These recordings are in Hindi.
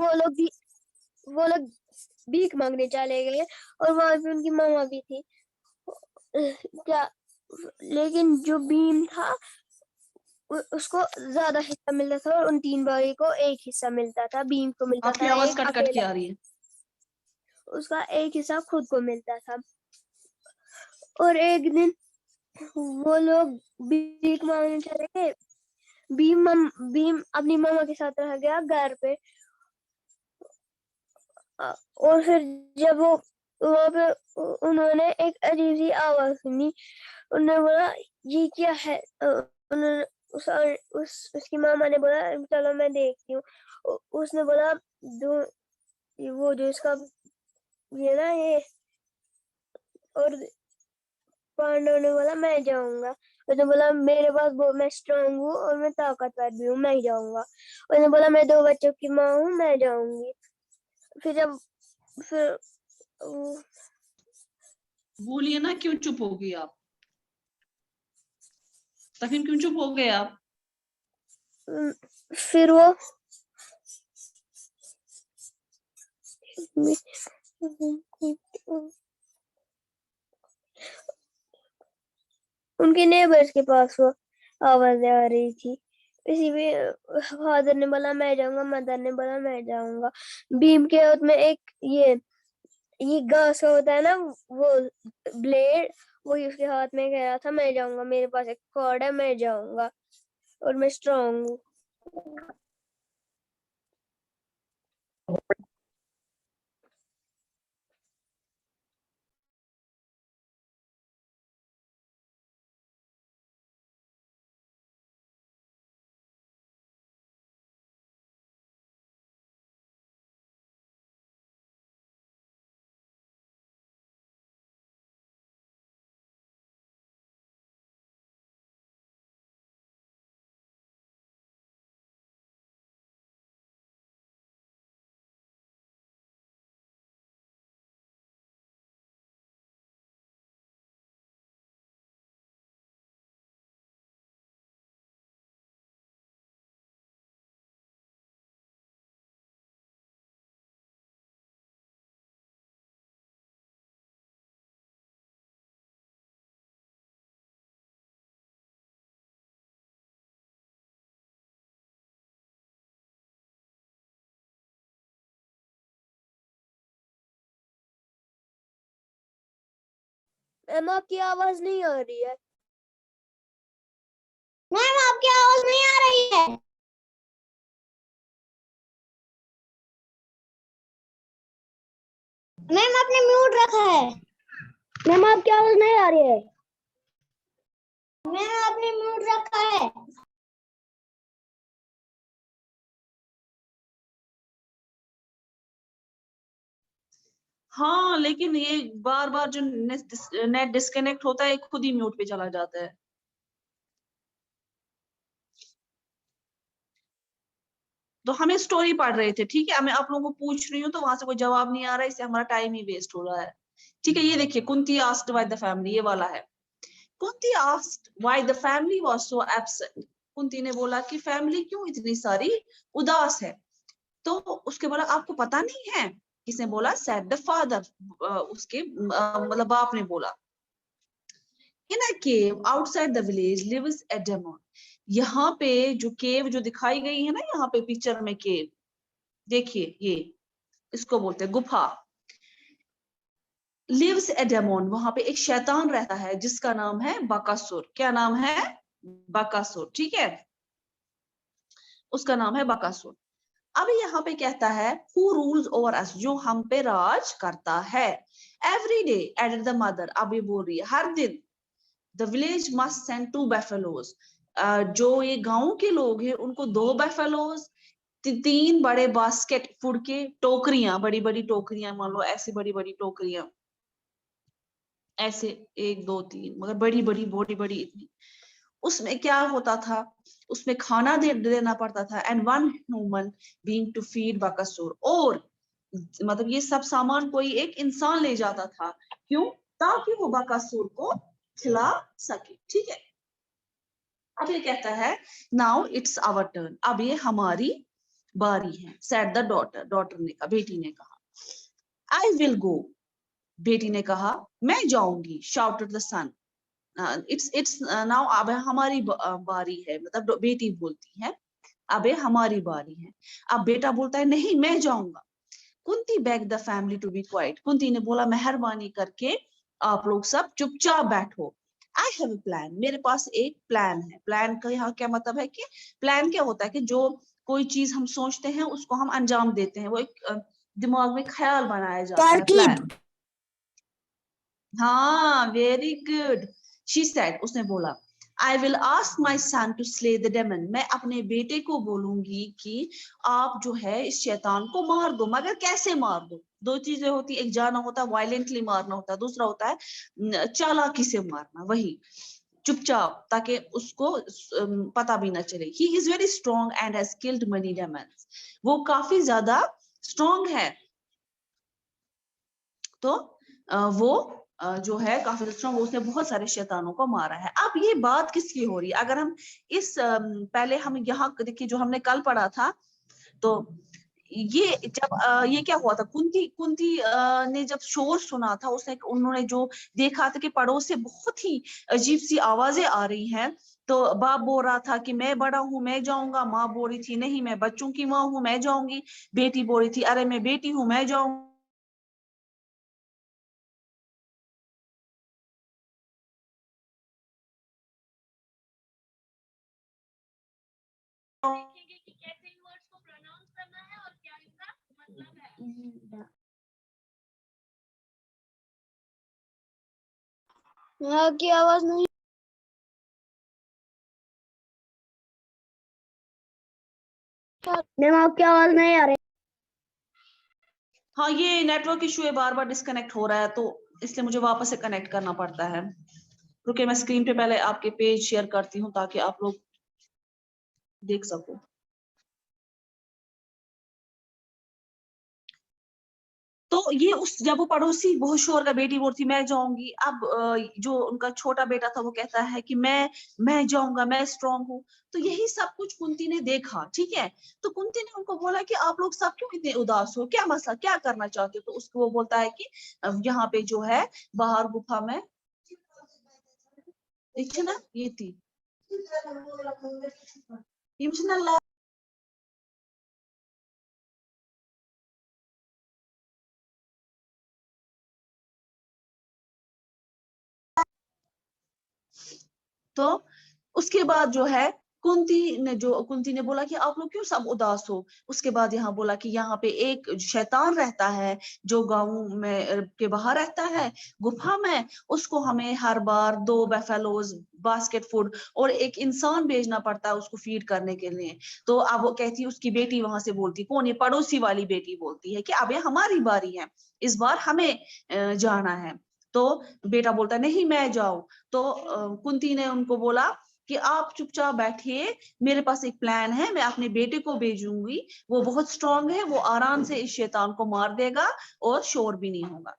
वो लोग भीख मांगने चले गए और वहां पे उनकी मामा भी थी। क्या लेकिन जो भीम था उसको ज्यादा हिस्सा मिलता था और उन 3 भाई को एक हिस्सा मिलता था। भीम को मिलता आपकी था आवाज एक कट कट के अकेला, आ रही है। उसका एक हिस्सा खुद को मिलता था। और एक दिन वो लोग भीख मांगने चले गए। भीम अपनी मामा के साथ रह गया घर पे। और फिर जब वो वहाँ पे उन्होंने एक अजीब सी आवाज सुनी। उन्होंने बोला ये क्या है। उन्होंने उसकी मामा ने बोला चलो मैं देखती हूँ। उसने बोला वो जो इसका ये ना ये। और पांडव ने बोला मैं जाऊंगा। उसने बोला मेरे पास मैं स्ट्रांग हूँ और मैं ताकतवर भी हूँ, मैं ही जाऊंगा। उसने बोला मैं 2 बच्चों की माँ हूँ, मैं जाऊंगी। फिर बोलिए ना, क्यों चुप हो गई आप? तखन क्यों चुप हो गए आप? फिर वो उनके नेबर्स के पास वो आवाज आ रही थी। इसी में फादर ने बोला मैं जाऊंगा, मदर ने बोला मैं जाऊंगा। भीम के हाथ में एक ये घास होता है ना, वो ब्लेड, वही उसके हाथ में कह रहा था मैं जाऊंगा, मेरे पास एक कॉर्ड है, मैं जाऊंगा और मैं स्ट्रांग हूँ। मैम आपकी आवाज नहीं आ रही है। मैम आपकी आवाज नहीं आ रही है। मैम आपने म्यूट रखा है। मैम आपकी आवाज नहीं आ रही है। मैम आपने म्यूट रखा है। हाँ, लेकिन ये बार बार जो नेट डिस्कनेक्ट होता है खुद ही म्यूट पे चला जाता है। तो हमें स्टोरी पढ़ रहे थे, ठीक है। मैं आप लोगों को पूछ रही हूँ तो वहां से कोई जवाब नहीं आ रहा है, इससे हमारा टाइम ही वेस्ट हो रहा है। ठीक है, ये देखिए, Kunti asked why the family, ये वाला है। Kunti asked why the family was so absent. Kunti ने बोला कि फैमिली क्यों इतनी सारी उदास है। तो उसके बोला आपको पता नहीं है। किसने बोला? सेड द फादर, उसके मतलब बाप ने बोला। In a cave outside the village lives a demon. यहाँ पे जो केव जो दिखाई गई है ना, यहाँ पे पिक्चर में केव देखिए, ये इसको बोलते हैं गुफा। लिव्स ए डेमन, वहां पे एक शैतान रहता है जिसका नाम है बकासुर। क्या नाम है? बकासुर, ठीक है, उसका नाम है बकासुर। अब यहाँ पे कहता है हु रूल्स ओवर अस, जो हम पे राज करता है। Every day added the mother, अब ये बोल रही है हर दिन the village must send 2 buffaloes. जो ये गांव के लोग हैं उनको 2 बैफेलोज, 3 बड़े बास्केट फूड के टोकरियां, बड़ी बड़ी टोकरियां, मान लो ऐसी बड़ी बड़ी टोकरियां, ऐसे 1 2 3, मगर बड़ी बड़ी बड़ी बड़ी इतनी। उसमें क्या होता था? उसमें खाना देना पड़ता था। And 1 human being to feed Bakasur, और मतलब ये सब सामान कोई एक इंसान ले जाता था। क्यों? ताकि वो बकासुर को खिला सके, ठीक है। अब ये कहता है नाउ इट्स आवर टर्न, अब ये हमारी बारी है। said the daughter, डॉटर ने कहा, बेटी ने कहा। I will go, बेटी ने कहा मैं जाऊंगी। shouted the son, it's now, अब हमारी बारी है, मतलब बेटी बोलती है अब हमारी बारी है। अब बेटा बोलता है नहीं मैं जाऊंगा। Kunti begged the family to be quiet, Kunti ने बोला मेहरबानी करके आप लोग सब चुपचाप बैठो। I have a plan, मेरे पास एक प्लान है। प्लान का यहाँ क्या मतलब है कि प्लान क्या होता है कि जो कोई चीज हम सोचते हैं उसको हम अंजाम देते हैं, वो एक दिमाग में ख्याल बनाया जाता है, प्लान। हाँ, वेरी गुड। शी सेड, उसने बोला I will ask my son to slay the demon, मैं अपने बेटे को बोलूंगी कि आप जो है इस शैतान को मार दो, मगर कैसे मार दो? दो चीजें होती, एक जाना होता है वायलेंटली मारना होता है, दूसरा होता है चालाकी से मारना, वही चुपचाप, ताकि उसको पता भी ना चले। He is very strong and has killed many demons, वो काफी ज्यादा स्ट्रॉन्ग है, तो वो जो है काफी स्ट्रॉन्ग, उसने बहुत सारे शैतानों को मारा है। अब ये बात किसकी हो रही है? अगर हम इस पहले हम यहाँ देखिए जो हमने कल पढ़ा था, तो ये जब ये क्या हुआ था, कुंती कुंती ने जब शोर सुना था, उन्होंने जो देखा था कि पड़ोस से बहुत ही अजीब सी आवाजें आ रही हैं, तो बाप बोल रहा था कि मैं बड़ा हूँ मैं जाऊंगा, माँ बोल रही थी नहीं मैं बच्चों की माँ हूँ मैं जाऊंगी, बेटी बोल रही थी अरे मैं बेटी हूँ मैं जाऊंगी। देखेंगे कि कैसे इन वर्ड्स को प्रोनाउंस करना है और क्या इनका मतलब है। यहाँ की आवाज नहीं, मैम आपकी आवाज नहीं आ रही। हाँ, ये नेटवर्क इशू है, बार बार डिस्कनेक्ट हो रहा है, तो इसलिए मुझे वापस से कनेक्ट करना पड़ता है। रुकिए, मैं स्क्रीन पे पहले आपके पेज शेयर करती हूँ ताकि आप लोग देख सको। तो ये जब वो पड़ोसी बहुत शोर का बेटी बोलती मैं जाऊंगी, अब जो उनका छोटा बेटा था वो कहता है कि मैं जाऊंगा, मैं स्ट्रांग हूँ। तो यही सब कुछ कुंती ने देखा, ठीक है। तो कुंती ने उनको बोला कि आप लोग सब क्यों इतने उदास हो, क्या मसला, क्या करना चाहते हो? तो उसको वो बोलता है कि यहाँ पे जो है बाहर गुफा में ना ये थी तो उसके बाद जो है कुंती ने बोला कि आप लोग क्यों सब उदास हो। उसके बाद यहाँ बोला कि यहाँ पे एक शैतान रहता है जो गांव में के बाहर रहता है गुफा में, उसको हमें हर बार 2 बेफेलोज, बास्केट फूड और एक इंसान भेजना पड़ता है उसको फीड करने के लिए। तो अब वो कहती है, उसकी बेटी वहां से बोलती, कौन है, पड़ोसी वाली बेटी बोलती है कि अब ये हमारी बारी है, इस बार हमें जाना है। तो बेटा बोलता नहीं मैं जाऊं। तो कुंती ने उनको बोला कि आप चुपचाप बैठिए, मेरे पास एक प्लान है, मैं अपने बेटे को भेजूंगी, वो बहुत स्ट्रांग है, वो आराम से इस शैतान को मार देगा और शोर भी नहीं होगा।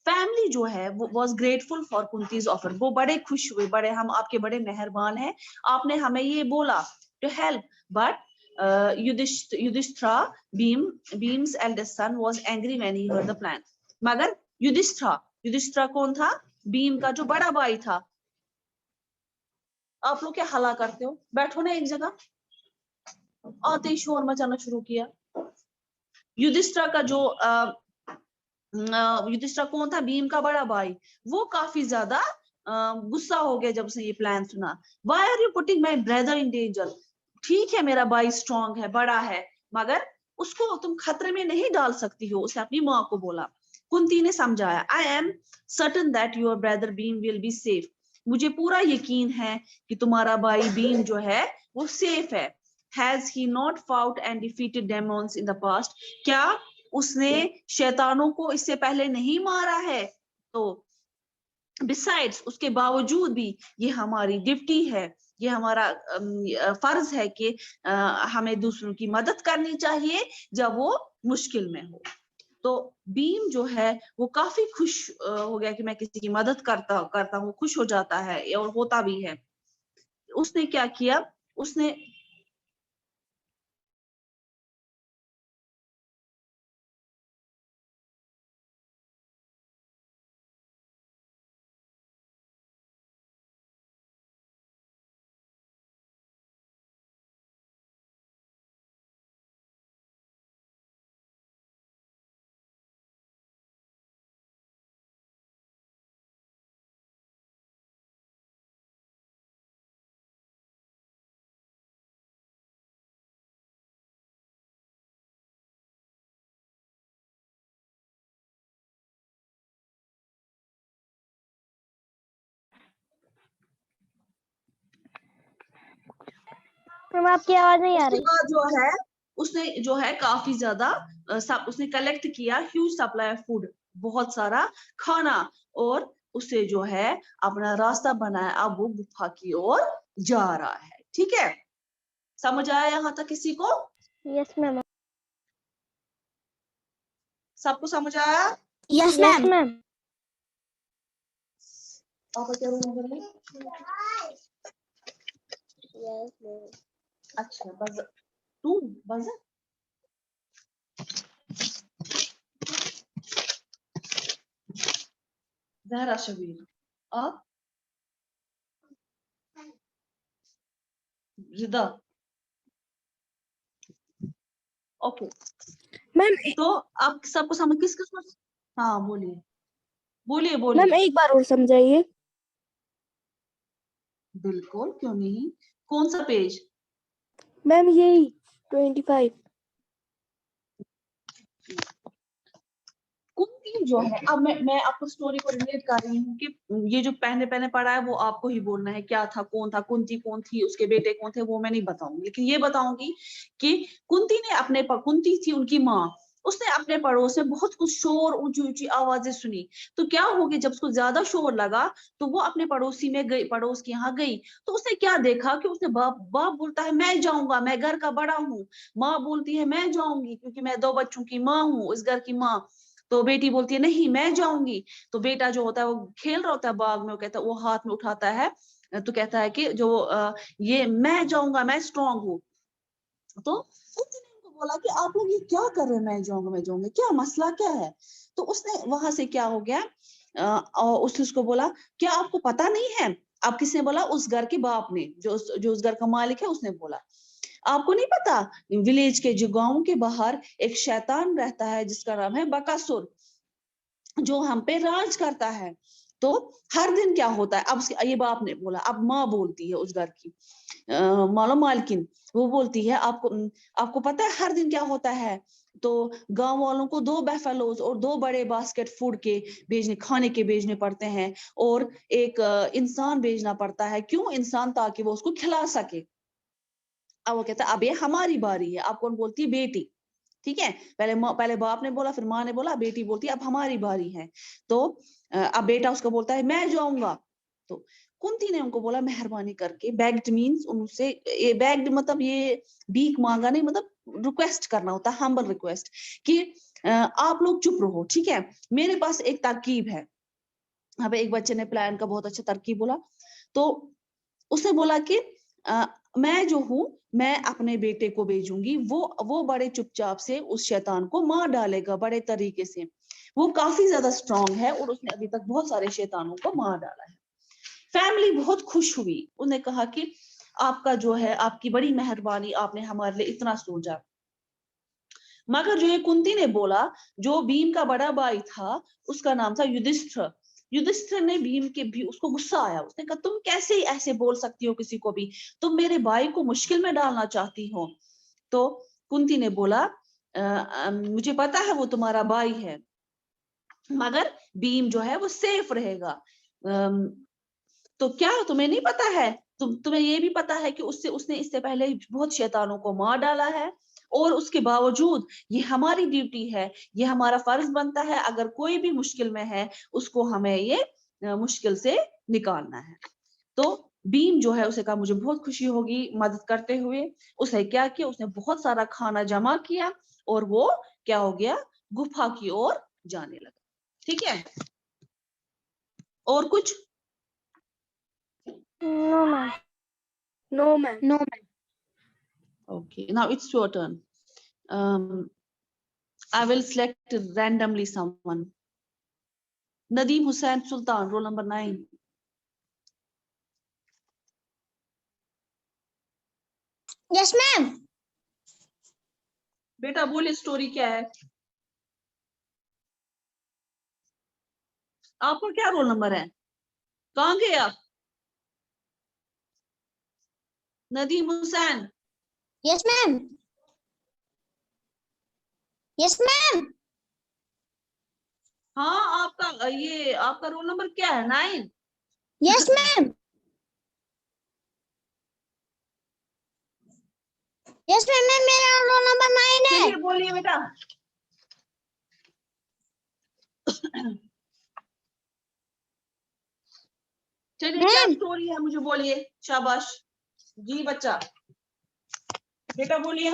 फैमिली जो है वो वॉज ग्रेटफुल फॉर कुंतीज ऑफर, वो बड़े खुश हुए, बड़े हम आपके बड़े मेहरबान हैं, आपने हमें ये बोला to help. But Yudhishthira, Bhim's eldest son, was angry when he heard the plan. मगर युधिष्ठिरा कौन था? भीम का जो बड़ा भाई था। आप लोग क्या हला करते हो, बैठो ना एक जगह, आते ही शोर मचाना शुरू किया। युधिष्ठिरा का जो युधिष्ठिरा कौन था? भीम का बड़ा भाई। वो काफी ज्यादा गुस्सा हो गया जब उसने ये प्लान सुना। Why are you putting my brother in danger? ठीक है मेरा भाई स्ट्रांग है, बड़ा है, मगर उसको तुम खतरे में नहीं डाल सकती हो, उसने अपनी माँ को बोला। कुंती ने समझाया, I am certain that your brother Bhim will be safe, मुझे पूरा यकीन है कि तुम्हारा भाई भीम जो है वो सेफ है। Has he not fought and defeated demons in the past, क्या उसने शैतानों को इससे पहले नहीं मारा है? तो बिसाइड्स, उसके बावजूद भी ये हमारी ड्यूटी है, ये हमारा फर्ज है कि हमें दूसरों की मदद करनी चाहिए जब वो मुश्किल में हो। तो भीम जो है वो काफी खुश हो गया कि मैं किसी की मदद करता हूँ, खुश हो जाता है और होता भी है। उसने क्या किया, उसने मैम आपकी आवाज नहीं आ उसके रही। बाद जो है उसने जो है काफी ज्यादा उसने कलेक्ट किया ह्यूज सप्लाई ऑफ फूड, बहुत सारा खाना, और उससे जो है अपना रास्ता बनाया। अब वो गुफा की ओर जा रहा है। ठीक है, समझ आया यहाँ तक किसी को? Yes ma'am. सबको समझ आया? Yes ma'am. आपका क्या रोल नंबर है? Yes ma'am. अच्छा, बस तू बस जहरा शबीर, आप रिदा। ओके, मैम तो आप सबको समझ किसको? हाँ बोलिए बोलिए मैम बोलिए। एक बार और समझाइए। बिल्कुल, क्यों नहीं। कौन सा पेज? मैम यही 25। कुंती जो है, अब मैं आपको स्टोरी को रिलेट कर रही हूँ कि ये जो पहले पहले पढ़ा है वो आपको ही बोलना है क्या था, कौन था, कुंती कौन थी, उसके बेटे कौन थे, वो मैं नहीं बताऊंगी, लेकिन ये बताऊंगी कि कुंती ने अपने कुंती थी उनकी माँ, उसने अपने पड़ोस में बहुत कुछ शोर, ऊंची ऊंची आवाजें सुनी। तो क्या हो गया, जब उसको ज्यादा शोर लगा तो वो अपने पड़ोसी में गई, पड़ोस के यहाँ गई। तो उसने क्या देखा कि उसने बाप बाप बोलता है मैं जाऊंगा, मैं घर का बड़ा हूँ। माँ बोलती है मैं जाऊंगी क्योंकि मैं 2 बच्चों की माँ हूँ, इस घर की माँ। तो बेटी बोलती है नहीं मैं जाऊंगी। तो बेटा जो होता है वो खेल रहा होता है बाग में, वो कहता है, वो हाथ में उठाता है, तो कहता है कि जो ये मैं जाऊंगा, मैं स्ट्रांग हूँ। तो उसने उनको बोला कि आप लोग ये क्या कर रहे हैं, मैं जाऊंगा, क्या मसला क्या है? तो उसने वहां से क्या हो गया, और उसने उसको बोला क्या आपको पता नहीं है? आप किसने बोला? उस घर के बाप ने, जो उस घर का मालिक है उसने बोला आपको नहीं पता, विलेज के जो गांव के बाहर एक शैतान रहता है जिसका नाम है बकासुर, जो हम पे राज करता है। तो हर दिन क्या होता है, अब ये बाप ने बोला, अब माँ बोलती है उस घर की, मालूम मालकिन, वो बोलती है आपको आपको पता है हर दिन क्या होता है? तो गांव वालों को 2 बेफेलोज और 2 बड़े बास्केट फूड के भेजने, खाने के भेजने पड़ते हैं, और एक इंसान भेजना पड़ता है। क्यों इंसान? ताकि वो उसको खिला सके। अब वो कहता है अब ये हमारी बारी है। अब कौन बोलती है? बेटी। ठीक है, पहले बाप ने बोला, फिर माँ ने बोला, बेटी बोलती है अब हमारी बारी है। तो अब बेटा उसका बोलता है मैं जाऊंगा। तो कुंती ने उनको बोला मेहरबानी करके, बेग्ड मींस उनसे, ये बेग्ड मतलब ये भीख मांगा नहीं, मतलब रिक्वेस्ट करना होता है, हम्बल रिक्वेस्ट, कि आप लोग चुप रहो, ठीक है, मेरे पास एक तरकीब है। अब एक बच्चे ने प्लान का बहुत अच्छा तरकीब बोला। तो उसने बोला कि मैं जो हूं, मैं अपने बेटे को भेजूंगी, वो बड़े चुपचाप से उस शैतान को मार डालेगा बड़े तरीके से। वो काफी ज्यादा स्ट्रांग है और उसने अभी तक बहुत सारे शैतानों को मार डाला है। फैमिली बहुत खुश हुई। उन्हें कहा कि आपका जो है, आपकी बड़ी मेहरबानी, आपने हमारे लिए इतना सोचा। मगर जो ये कुंती ने बोला, जो भीम का बड़ा भाई था उसका नाम था युधिष्ठिर। युधिष्ठिर ने भीम के भी, उसको गुस्सा आया, उसने कहा तुम कैसे ऐसे बोल सकती हो किसी को भी, तुम मेरे भाई को मुश्किल में डालना चाहती हो। तो कुंती ने बोला मुझे पता है वो तुम्हारा भाई है, मगर भीम जो है वो सेफ रहेगा। तो क्या तुम्हें नहीं पता है, तुम्हें ये भी पता है कि उसने इससे पहले बहुत शैतानों को मार डाला है, और उसके बावजूद ये हमारी ड्यूटी है, ये हमारा फर्ज बनता है, अगर कोई भी मुश्किल में है उसको हमें ये मुश्किल से निकालना है। तो भीम जो है, उसे कहा मुझे बहुत खुशी होगी मदद करते हुए। उसने क्या किया, उसने बहुत सारा खाना जमा किया और वो क्या हो गया, गुफा की ओर जाने लगा। ठीक है, और कुछ? No ma'am. No ma'am. No ma'am. Okay, now it's your turn. I will select randomly someone. Nadeem Hussain Sultan, roll number 9. Yes ma'am. बेटा बोले स्टोरी क्या है? आपका क्या रोल नंबर है? कहाँ गए आप? Nadeem Hussain. Yes ma'am. Yes ma'am. हाँ, आपका ये आपका रोल नंबर क्या है? 9? Yes ma'am. यस मैम, मेरा रोल नंबर 9 है। चलिए बोलिए बेटा। चलिए क्या मैम स्टोरी है, मुझे बोलिए। शाबाश जी बच्चा, बेटा बोलिए।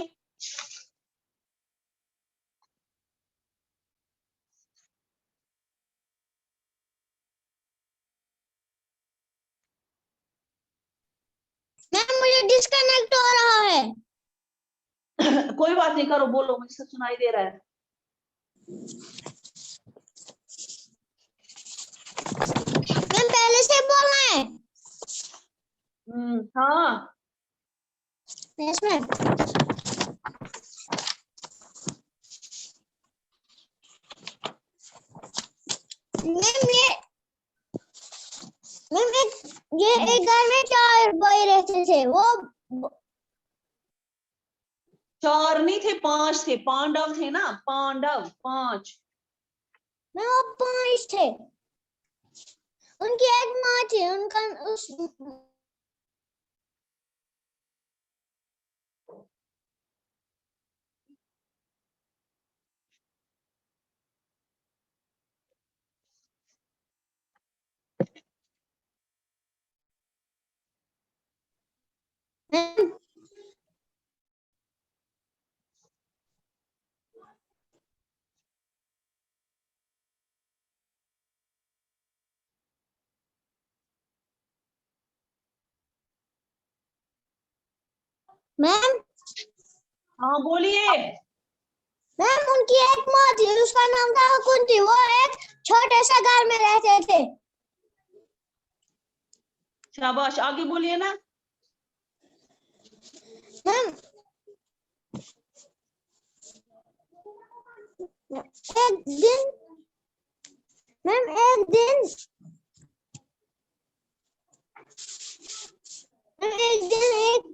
मैम मुझे डिस्कनेक्ट हो रहा है। कोई बात नहीं, करो, बोलो, मुझे सब सुनाई दे रहा है। मैम पहले से बोलना है। हाँ यस मैम। मैम ये एक घर में 4 भाई रहते थे। वो 4 नहीं थे, 5 थे, पांडव थे ना, पांडव 5। मैम वो 5 थे। उनकी एक माँ थी। उनका उस मैम मैम हाँ बोलिए। मैम उनकी एक माँ थी, उसका नाम था कुंती। वो एक छोटे से घर में रहते थे। शाबाश, आगे बोलिए ना। मैम एक दिन मैम एक दिन एक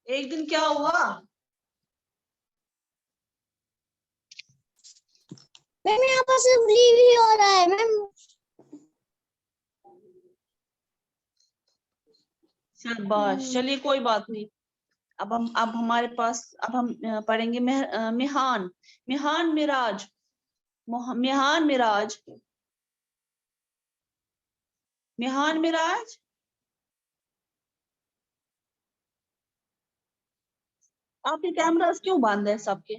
एक दिन क्या हुआ? मैम यहाँ पर सिर्फ लीव ही हो रहा है मैम। शाबाश, चलिए कोई बात नहीं। अब हमारे पास, अब हम पढ़ेंगे मिहान, मिहान मिराज, मिहान मिराज, मिहान मिराज। आपके कैमरास क्यों बंद है सबके?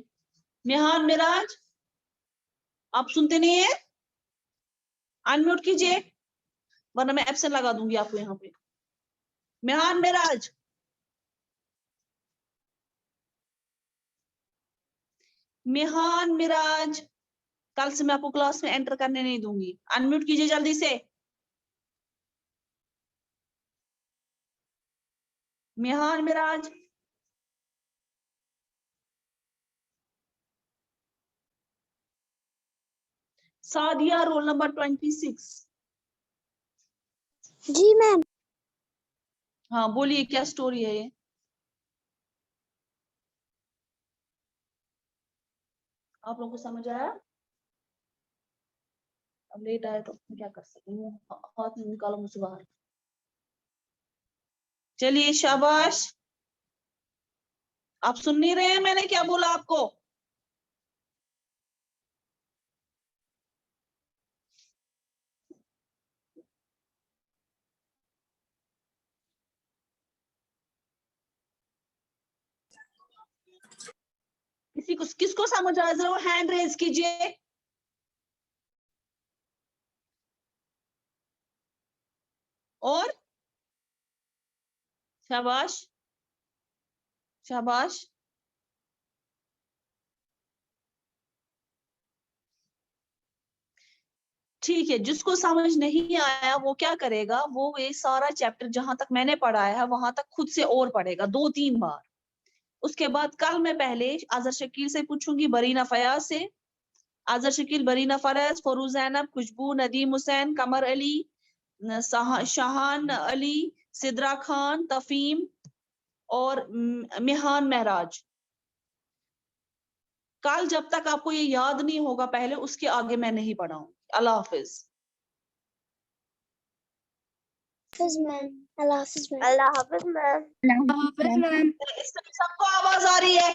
मिहान मिराज, आप सुनते नहीं है? अनम्यूट कीजिए, वरना मैं एब्सेंट लगा दूंगी आपको यहाँ पे। मिहान मिराज, मिहान मिराज, कल से मैं आपको क्लास में एंटर करने नहीं दूंगी। अनम्यूट कीजिए जल्दी से। मिहान मिराज, सादिया रोल नंबर 26। जी मैम। हाँ बोलिए, क्या स्टोरी है ये? आप लोगों को समझ आया? अब लेट आए तो मैं क्या कर सकती हूँ, हाथ निकालो मुझसे बाहर। चलिए शाबाश, आप सुन नहीं रहे हैं मैंने क्या बोला आपको? किसको समझ आ रहा है, हैंड रेज कीजिए। और शाबाश, शाबाश। ठीक है, जिसको समझ नहीं आया वो क्या करेगा, वो ये सारा चैप्टर जहां तक मैंने पढ़ाया है वहां तक खुद से और पढ़ेगा 2-3 बार। उसके बाद कल मैं पहले अजहर शकील से पूछूंगी, बरीना फयाज से। अजहर शकील, बरीना फयाज, फरूज जैनब, खुशबू, नदीम हुसैन, कमर अली, शाहान अली, सिद्रा खान, तफीम और मिहान महराज। कल जब तक आपको ये याद नहीं होगा पहले उसके आगे मैं नहीं पढ़ाऊंगी। अल्लाह हाफिज। मैम अल्लाह हाफिज मैम। अल्लाह हाफिज मैम। मैम इस समय सबको आवाज आ रही है?